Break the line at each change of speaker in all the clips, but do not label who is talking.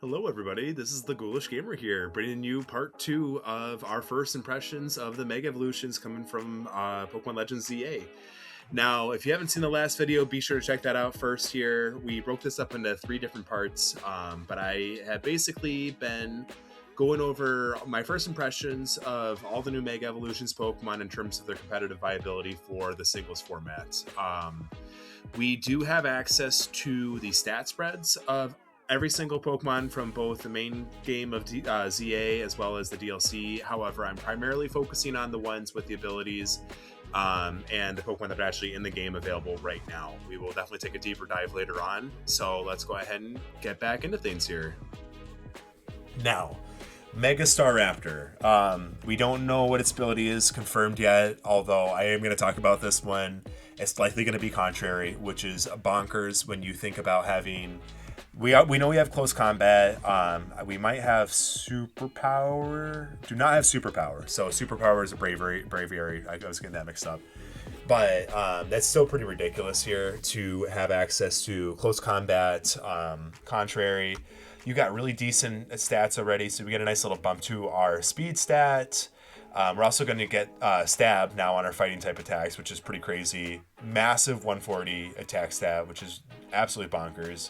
Hello, everybody. This is the Ghoulish Gamer here, bringing you part 2 of our first impressions of the Mega Evolutions coming from Pokemon Legends ZA. Now, if you haven't seen the last video, be sure to check that out first here. We broke this up into 3 different parts, but I have basically been going over my first impressions of all the new Mega Evolutions Pokemon in terms of their competitive viability for the singles format. We do have access to the stat spreads of every single Pokemon from both the main game of ZA as well as the DLC. However, I'm primarily focusing on the ones with the abilities and the Pokemon that are actually in the game available right now. We will definitely take a deeper dive later on. So let's go ahead and get back into things here. Now, Mega Staraptor. We don't know what its ability is confirmed yet, although I am going to talk about this one. It's likely going to be contrary, which is bonkers when you think about having... We know we have close combat. We might have superpower. Do not have superpower. So superpower is a bravery. I was getting that mixed up. But that's still pretty ridiculous here to have access to close combat. Contrary, you got really decent stats already. So we get a nice little bump to our speed stat. We're also going to get stab now on our fighting type attacks, which is pretty crazy. Massive 140 attack stat, which is absolutely bonkers.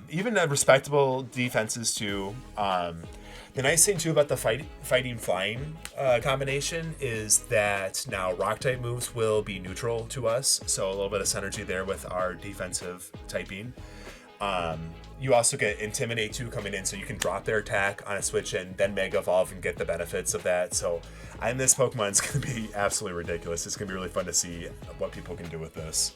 Even respectable defenses too. The nice thing too about the fighting flying combination is that now rock type moves will be neutral to us, so a little bit of synergy there with our defensive typing. You also get Intimidate 2 coming in, so you can drop their attack on a switch and then Mega Evolve and get the benefits of that. So, and this Pokemon is going to be absolutely ridiculous. It's going to be really fun to see what people can do with this.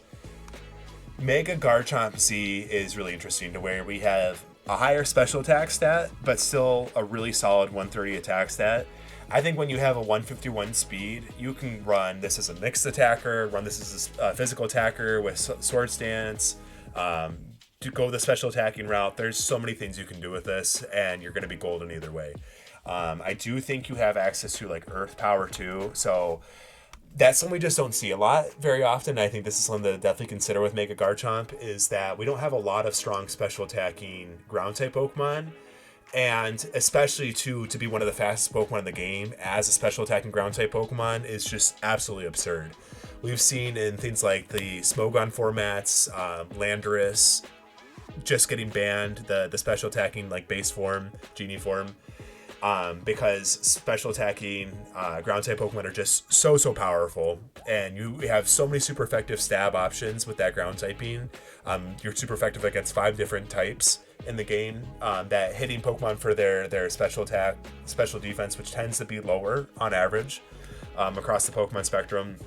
Mega Garchomp Z is really interesting to where we have a higher special attack stat, but still a really solid 130 attack stat. I think when you have a 151 speed, you can run this as a mixed attacker, run this as a physical attacker with Sword Stance, to go the special attacking route. There's so many things you can do with this, and you're going to be golden either way. I do think you have access to like Earth Power too, so that's something we just don't see a lot very often. I think this is something to definitely consider with Mega Garchomp, is that we don't have a lot of strong special attacking ground type Pokemon, and especially to be one of the fastest Pokemon in the game as a special attacking ground type Pokemon is just absolutely absurd. We've seen in things like the Smogon formats, Landorus just getting banned, the special attacking like base form, Genie form, because special attacking ground type Pokemon are just so powerful, and you have so many super effective stab options with that ground typing. You're super effective against 5 different types in the game. That hitting Pokemon for their special attack, special defense, which tends to be lower on average across the Pokemon spectrum,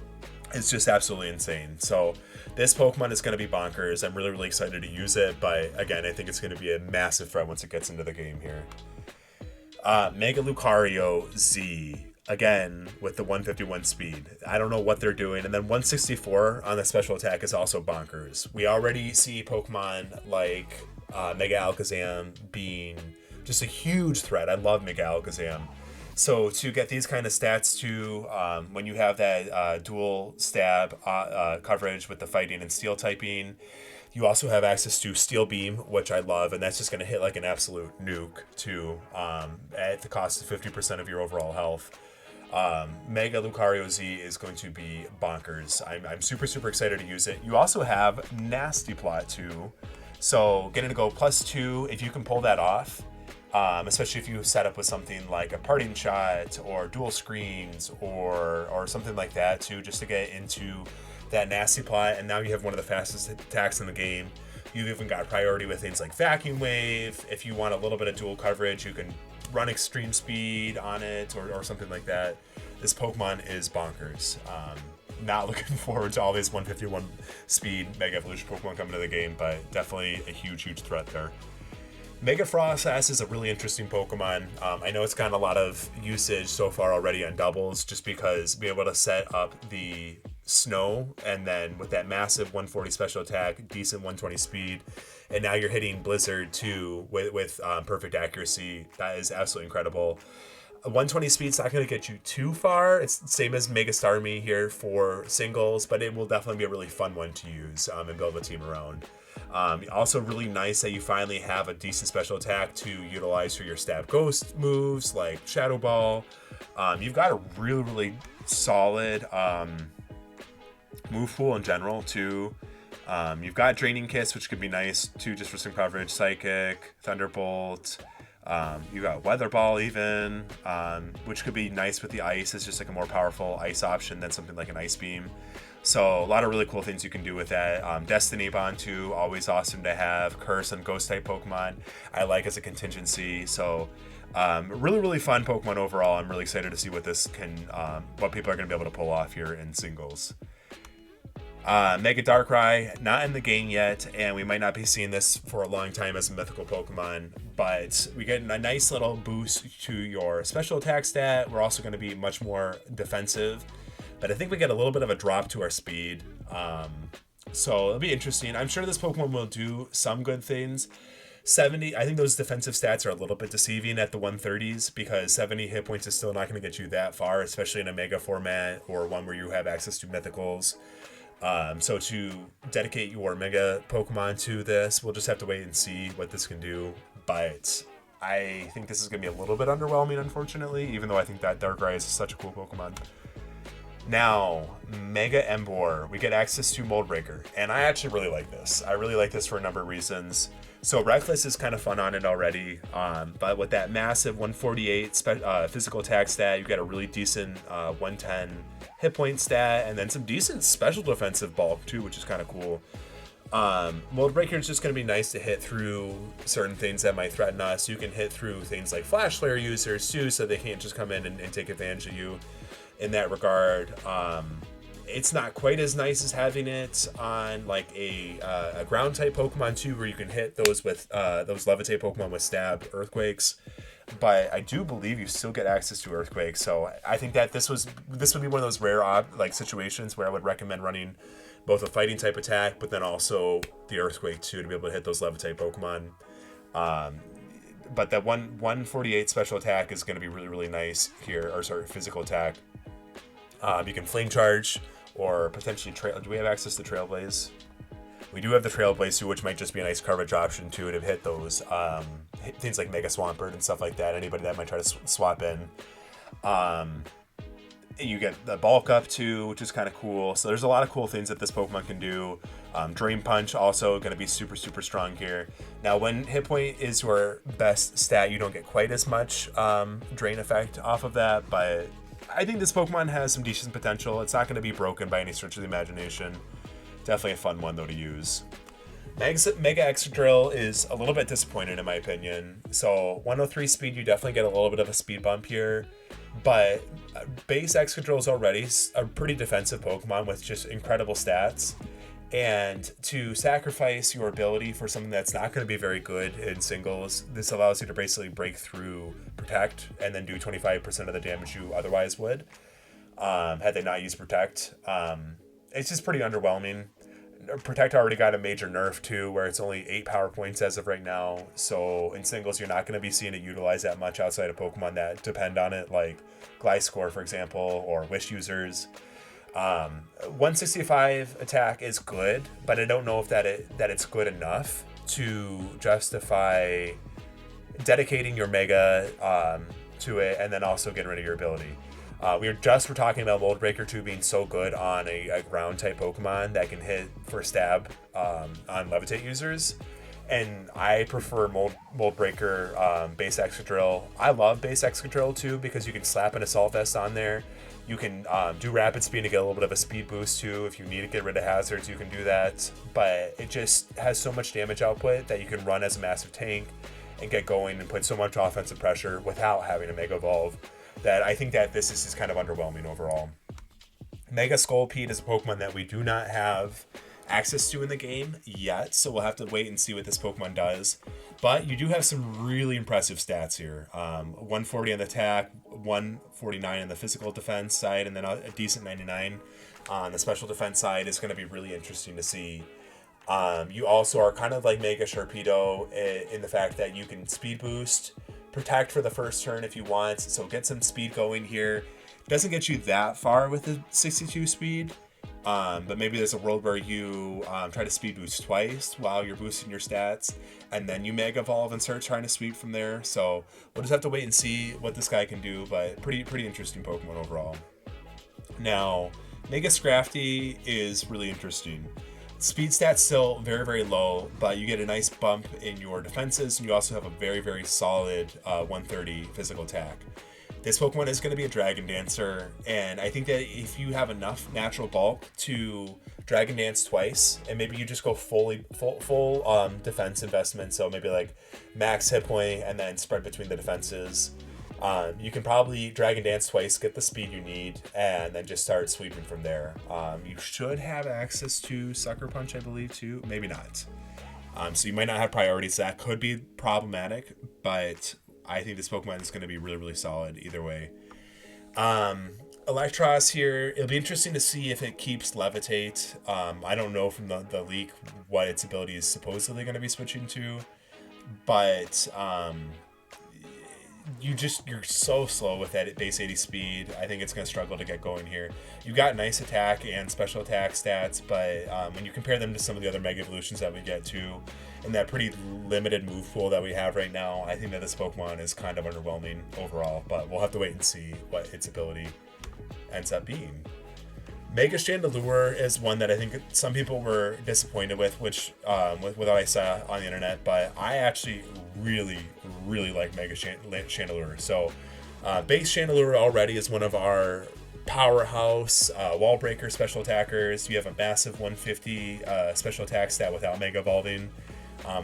is just absolutely insane. So this Pokemon is going to be bonkers. I'm really excited to use it, but again, I think it's going to be a massive threat once it gets into the game here. Mega Lucario Z, again, with the 151 speed. I don't know what they're doing. And then 164 on the special attack is also bonkers. We already see Pokemon like Mega Alakazam being just a huge threat. I love Mega Alakazam. So to get these kind of stats too, when you have that dual stab coverage with the fighting and steel typing, you also have access to Steel Beam, which I love, and that's just going to hit like an absolute nuke too, at the cost of 50% of your overall health. Mega Lucario Z is going to be bonkers. I'm super excited to use it. You also have Nasty Plot too, so getting to go +2 if you can pull that off. Especially if you set up with something like a parting shot or dual screens or something like that too, just to get into that Nasty Plot, and now you have one of the fastest attacks in the game. You've even got priority with things like Vacuum Wave. If you want a little bit of dual coverage, you can run extreme speed on it or something like that. This Pokemon is bonkers. Not looking forward to all these 151 speed Mega Evolution Pokemon coming to the game, but definitely a huge threat there. Mega Froslass is a really interesting Pokemon. I know it's gotten a lot of usage so far already on doubles, just because being able to set up the snow and then with that massive 140 special attack, decent 120 speed, and now you're hitting Blizzard too with perfect accuracy. That is absolutely incredible. A 120 speed's not going to get you too far. It's the same as Mega Starmie here for singles, but it will definitely be a really fun one to use and build a team around. Also really nice that you finally have a decent special attack to utilize for your stab ghost moves like Shadow Ball. You've got a really, really solid move pool in general too. You've got Draining Kiss, which could be nice too, just for some coverage. Psychic, Thunderbolt. You got Weather Ball even, which could be nice with the ice. It's just like a more powerful ice option than something like an Ice Beam. So a lot of really cool things you can do with that. Destiny Bond too, always awesome to have. Curse and Ghost type Pokemon I like as a contingency. So really, really fun Pokemon overall. I'm really excited to see what this can, what people are going to be able to pull off here in singles. Mega Darkrai, not in the game yet, and we might not be seeing this for a long time as a mythical Pokemon, but we get a nice little boost to your special attack stat. We're also going to be much more defensive, but I think we get a little bit of a drop to our speed. So it'll be interesting. I'm sure this Pokemon will do some good things. 70, I think those defensive stats are a little bit deceiving at the 130s because 70 hit points is still not going to get you that far, especially in a Mega format or one where you have access to mythicals. So to dedicate your Mega Pokemon to this, we'll just have to wait and see what this can do. But I think this is going to be a little bit underwhelming, unfortunately, even though I think that Darkrai is such a cool Pokemon. Now, Mega Emboar, we get access to Mold Breaker, and I actually really like this. I really like this for a number of reasons. So Reckless is kind of fun on it already, but with that massive 148 physical attack stat, you get a really decent 110 hit point stat, and then some decent special defensive bulk too, which is kind of cool. Mold Breaker is just going to be nice to hit through certain things that might threaten us. You can hit through things like Flash Flare users too, so they can't just come in and take advantage of you in that regard. It's not quite as nice as having it on like a ground type Pokemon too, where you can hit those with those Levitate Pokemon with Stab Earthquakes. But I do believe you still get access to Earthquake, so I think that this would be one of those rare situations where I would recommend running both a fighting type attack, but then also the Earthquake too to be able to hit those Levitate Pokemon. But that 148 special attack is going to be really, really nice here, or sorry, physical attack. You can Flame Charge or potentially Trail. Do we have access to Trailblaze? We do have the Trailblaze too, which might just be a nice coverage option too to hit those things like Mega Swampert and stuff like that. Anybody that might try to swap in. You get the bulk up too, which is kind of cool. So there's a lot of cool things that this Pokemon can do. Drain Punch also going to be super, super strong here. Now, when hit point is your best stat, you don't get quite as much drain effect off of that, but I think this Pokemon has some decent potential. It's not going to be broken by any stretch of the imagination. Definitely a fun one, though, to use. Mega Excadrill is a little bit disappointed, in my opinion. So 103 speed, you definitely get a little bit of a speed bump here. But base Excadrill is already a pretty defensive Pokemon with just incredible stats. And to sacrifice your ability for something that's not going to be very good in singles, this allows you to basically break through Protect and then do 25% of the damage you otherwise would had they not used Protect. It's just pretty underwhelming. Protect already got a major nerf too, where it's only 8 power points as of right now. So in singles, you're not going to be seeing it utilized that much outside of Pokemon that depend on it, like Gliscor, for example, or Wish users. 165 attack is good, but I don't know if that it's good enough to justify dedicating your Mega to it and then also getting rid of your ability. We were talking about Mold Breaker 2 being so good on a ground type Pokemon that can hit for stab on Levitate users. And I prefer Mold Breaker base Excadrill. I love base Excadrill too because you can slap an Assault Vest on there. You can do Rapid Speed to get a little bit of a speed boost too. If you need to get rid of hazards, you can do that. But it just has so much damage output that you can run as a massive tank and get going and put so much offensive pressure without having a Mega Evolve that I think that this is just kind of underwhelming overall. Mega Scolpede is a Pokemon that we do not have access to in the game yet, so we'll have to wait and see what this Pokemon does. But you do have some really impressive stats here. 140 on the attack, 149 on the physical defense side, and then a decent 99 on the special defense side is going to be really interesting to see. You also are kind of like Mega Sharpedo in the fact that you can speed boost protect for the first turn if you want, so get some speed going here. Doesn't get you that far with the 62 speed, but maybe there's a world where you try to speed boost twice while you're boosting your stats, and then you Mega Evolve and start trying to sweep from there. So we'll just have to wait and see what this guy can do, but pretty interesting Pokemon overall. Now, Mega Scrafty is really interesting. Speed stats still very low, but you get a nice bump in your defenses, and you also have a very solid 130 physical attack. This Pokemon is going to be a Dragon Dancer, and I think that if you have enough natural bulk to Dragon Dance twice, and maybe you just go full defense investment, so maybe like max hit point and then spread between the defenses, you can probably Dragon Dance twice, get the speed you need, and then just start sweeping from there. You should have access to Sucker Punch, I believe, too. Maybe not. So you might not have priority, so that could be problematic, but I think this Pokemon is going to be really solid either way. Electros here, it'll be interesting to see if it keeps Levitate. I don't know from the leak what its ability is supposedly going to be switching to, but you're so slow with that base 80 speed. I think it's going to struggle to get going here. You've got nice attack and special attack stats, but when you compare them to some of the other Mega Evolutions that we get to, in that pretty limited move pool that we have right now, I think that this Pokemon is kind of underwhelming overall, but we'll have to wait and see what its ability ends up being. Mega Chandelure is one that I think some people were disappointed with, which with what I saw on the internet, but I actually really like Mega Chandelure. So base Chandelure already is one of our powerhouse wall breaker special attackers. You have a massive 150 special attack stat without Mega Evolving,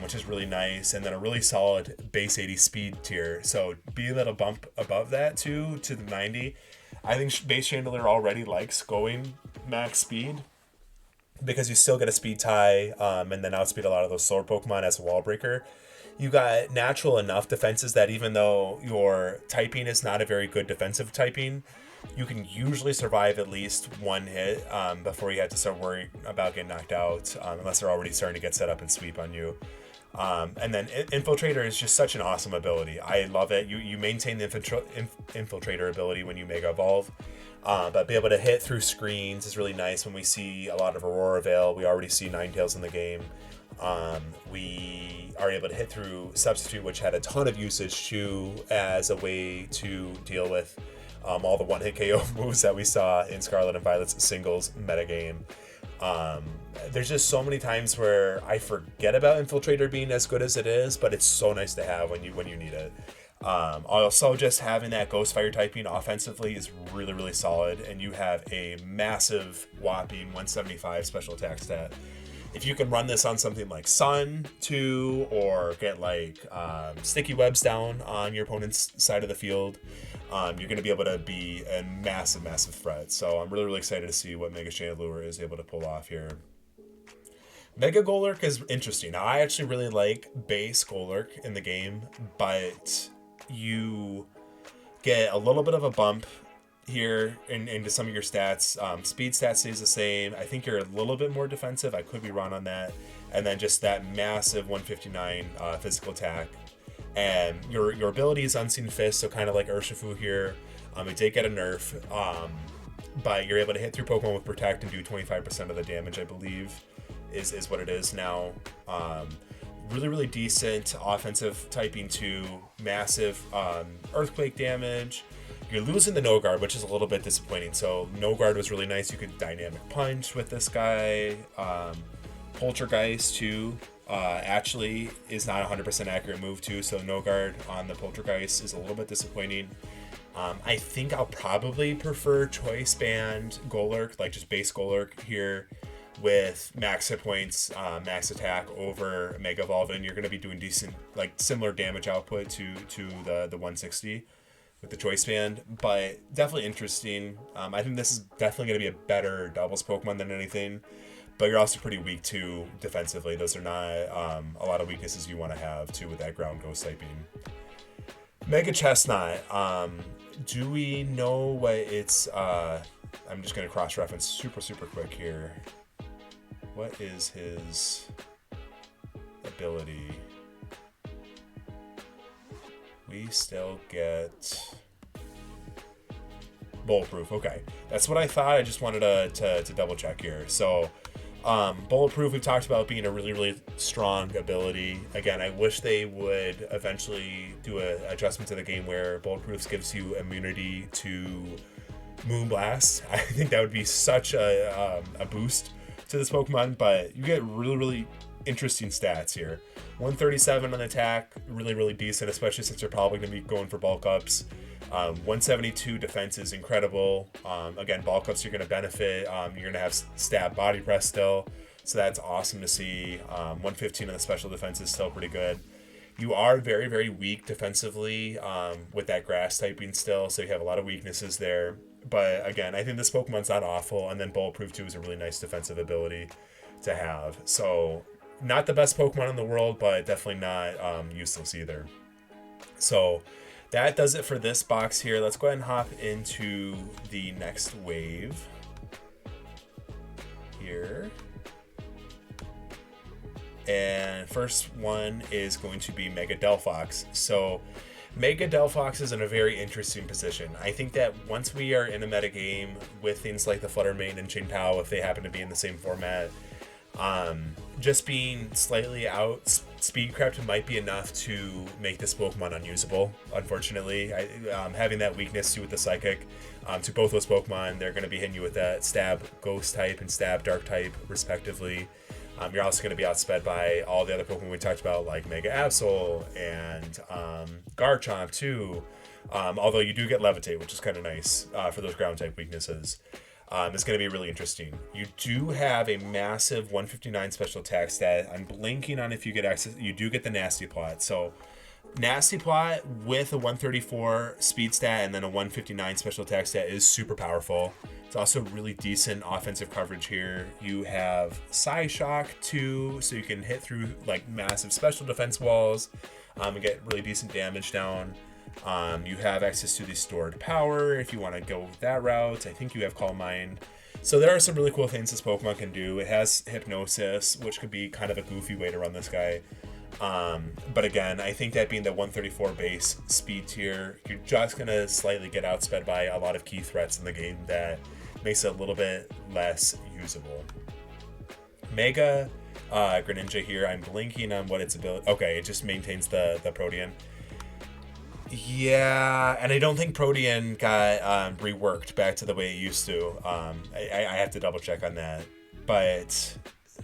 which is really nice, and then a really solid base 80 speed tier. So being able to bump above that to the 90, I think base Chandelure already likes going max speed because you still get a speed tie, and then outspeed a lot of those slower Pokemon as a wall breaker. You got natural enough defenses that even though your typing is not a very good defensive typing, you can usually survive at least one hit before you have to start worrying about getting knocked out, unless they're already starting to get set up and sweep on you. And then Infiltrator is just such an awesome ability. I love it. You maintain the Infiltrator ability when you Mega Evolve, but be able to hit through screens is really nice. When we see a lot of Aurora Veil, we already see Ninetales in the game. We are able to hit through Substitute, which had a ton of usage too, as a way to deal with all the one-hit KO moves that we saw in Scarlet and Violet's singles metagame. There's just so many times where I forget about Infiltrator being as good as it is, but it's so nice to have when you need it. Also, just having that Ghost Fire typing offensively is really solid, and you have a massive whopping 175 special attack stat. If you can run this on something like Sun too, or get like sticky webs down on your opponent's side of the field, you're going to be able to be a massive threat. So I'm really excited to see what Mega Chandelure is able to pull off here. Mega Golurk is interesting. Now, I actually really like base Golurk in the game, but you get a little bit of a bump here into some of your stats. Speed stat stays the same. I think you're a little bit more defensive. I could be wrong on that. And then just that massive 159 physical attack. And your ability is Unseen Fist, so kind of like Urshifu here. It did get a nerf, but you're able to hit through Pokemon with Protect and do 25% of the damage, I believe, is what it is now. Really decent offensive typing too. Massive Earthquake damage. You're losing the No Guard, which is a little bit disappointing. So No Guard was really nice. You could Dynamic Punch with this guy. Poltergeist too. Actually is not 100% accurate move too, so No Guard on the Poltergeist is a little bit disappointing. I think I'll probably prefer Choice Band Golurk, like just base Golurk here with max hit points, max attack over Mega Evolve, and you're going to be doing decent, like similar damage output to the 160 with the Choice Band, but definitely interesting. I think this is definitely going to be a better doubles Pokemon than anything. But you're also pretty weak too defensively. Those are not a lot of weaknesses you want to have too with that ground ghost typing. Mega Chestnut. Do we know what it's? I'm just gonna cross-reference super quick here. What is his ability? we still get bulletproof. Okay, that's what I thought. I just wanted to double check here. So bulletproof, we've talked about being a really strong ability. Again, I wish they would eventually do an adjustment to the game where bulletproof gives you immunity to Moonblast. I think that would be such a boost to this Pokemon, but you get really interesting stats here. 137 on attack, really decent, especially since you're probably going to be going for bulk ups. 172 defense is incredible. Again, bulk ups, you're going to benefit. You're going to have stab body press still, so that's awesome to see. 115 on the special defense is still pretty good. You are very weak defensively with that grass typing still, so you have a lot of weaknesses there. But again, I think this Pokemon's not awful, and then bulletproof 2 is a really nice defensive ability to have. So not the best Pokemon in the world, but definitely not useless either. So that does it for this box here. Let's go ahead and hop into the next wave here. And first one is going to be Mega Delphox. So Mega Delphox is in a very interesting position. I think that once we are in a meta game with things like the Fluttermane and Qingtao, if they happen to be in the same format, just being slightly out speed crept might be enough to make this Pokemon unusable, unfortunately. Having that weakness to with the Psychic, to both those Pokemon, they're going to be hitting you with that Stab Ghost type and Stab Dark type, respectively. You're also going to be outsped by all the other Pokemon we talked about, like Mega Absol and Garchomp too. Although you do get Levitate, which is kind of nice for those ground type weaknesses. It's going to be really interesting. You do have a massive 159 special attack stat. I'm blanking on if you get access. You do get the Nasty Plot. So Nasty Plot with a 134 speed stat and then a 159 special attack stat is super powerful. It's also really decent offensive coverage here. You have Psyshock too, so you can hit through like massive special defense walls and get really decent damage down. You have access to the stored power if you want to go that route. I think you have Calm Mind. So there are some really cool things this Pokemon can do. It has Hypnosis, which could be kind of a goofy way to run this guy. But again, I think that being the 134 base speed tier, you're just going to slightly get outsped by a lot of key threats in the game that makes it a little bit less usable. Mega Greninja here, I'm blinking on what its ability... Okay, it just maintains the Protean. Yeah, and I don't think Protean got reworked back to the way it used to. I have to double check on that. But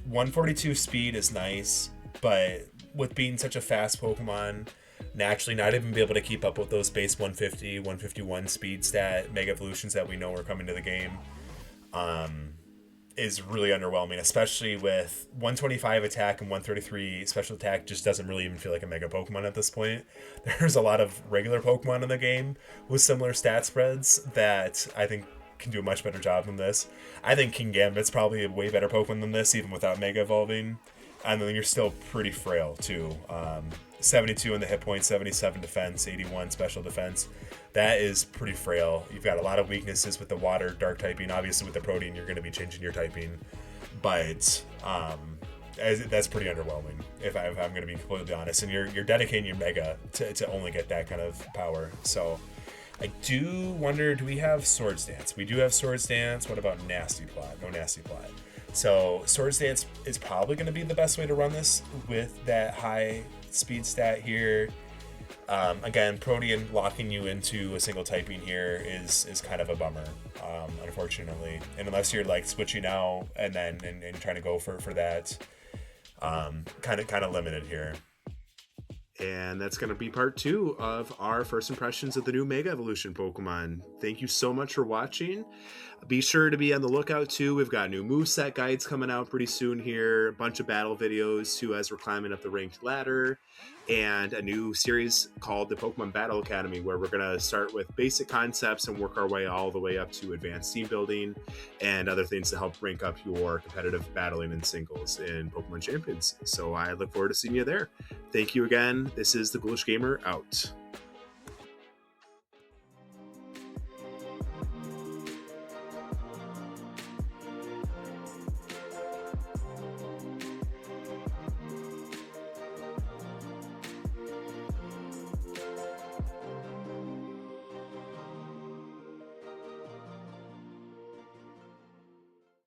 142 speed is nice, but with being such a fast Pokemon, naturally not even be able to keep up with those base 150, 151 speed stat Mega Evolutions that we know are coming to the game is really underwhelming, especially with 125 attack and 133 special attack just doesn't really even feel like a Mega Pokemon at this point. There's a lot of regular Pokemon in the game with similar stat spreads that I think can do a much better job than this. I think King Gambit's probably a way better Pokemon than this, even without Mega Evolving. And then you're still pretty frail too. 72 in the hit points, 77 defense, 81 special defense. That is pretty frail. You've got a lot of weaknesses with the water, dark typing. Obviously with the Protean, you're going to be changing your typing. But that's pretty underwhelming, if I'm going to be completely honest. And you're dedicating your Mega to only get that kind of power. So I do wonder, do we have Swords Dance? We do have Swords Dance. What about Nasty Plot? No Nasty Plot. So Swords Dance is probably going to be the best way to run this with that high speed stat here. Again, Protean locking you into a single typing here is kind of a bummer, unfortunately. And unless you're like switching out and then and trying to go for that, kind of limited here. And that's going to be part 2 of our first impressions of the new Mega Evolution Pokemon. Thank you so much for watching. Be sure to be on the lookout too. We've got new moveset guides coming out pretty soon here, a bunch of battle videos too as we're climbing up the ranked ladder, and a new series called the Pokemon Battle Academy, where we're going to start with basic concepts and work our way all the way up to advanced team building and other things to help rank up your competitive battling in singles in Pokemon Champions. So I look forward to seeing you there. Thank you again. This is the Ghoulish Gamer out.